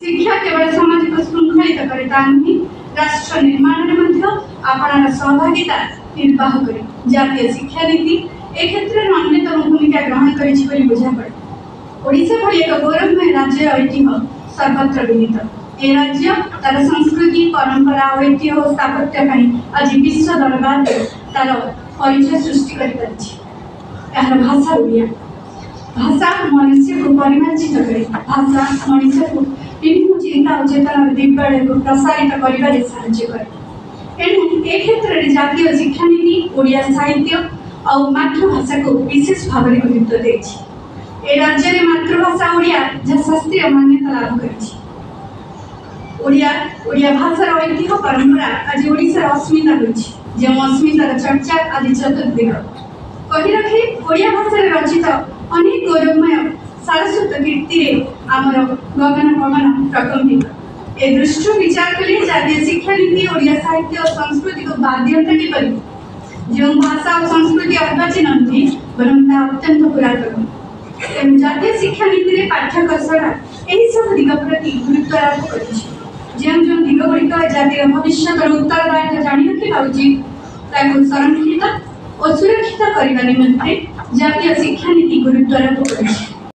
शिक्षा केवल समाज को श्रृंखलित करे नुहे राष्ट्र निर्माण में आपणार सहभागिता निर्वाह करे जातीय शिक्षा नीति ए क्षेत्र में अन्यतम भूमिका ग्रहण कर बुझा पड़े। ओडिशा भली एक गौरवमय राज्य ऐतिह्य सर्वत्र विदित। ए राज्य तार संस्कृति परंपरा ऐतिह्य और स्थापत्य आज विश्व दरबार तार परिचय सृष्टि कर भाषा ओडिया। भाषा मनुष्य को परिमार्जित करे। भाषा मनुष्य को विभिन्न चिंता और चेतना दिग्बल को प्रसारित कर साहाय्य करे। एणु ए क्षेत्र में जातीय शिक्षा नीति ओडिया साहित्य और मातृभाषा को विशेष भाव में गुरुत्व देछि। ए राज्य में मातृभाषा ओडिया जहाँ शास्त्रीय मान्यता लाभ करिछि। ओडिया भाषार ऐतिह्य परंपरा आज ओडिशार अस्मिता होइछि। जो अस्मितार चर्चा आज चतुर्दिग कही रखी ओडिया भाषा रचित अनेक गौरवमय सारस्वत कीर्ति आमर गगन पवन प्रकम्पित। ए दृष्टि विचार कले जातीय शिक्षा नीति ओडिया साहित्य और संस्कृति को बाध्यता किपरि जो भाषा और संस्कृति अर्वाचीन नुहे बरं ता अत्यंत पुरातन। तेणु जातीय शिक्षा नीति में पाठ्यक्रम यही सब दिग प्रति गुरुत्वारोप करिछि। जो दिग गुड़िक जातीय भविष्य उत्तरदायित्व जाणी रखा उचित संरक्षित और सुरक्षित करने निमंते जातीय शिक्षा नीति गुरुत्वारोप करिछि।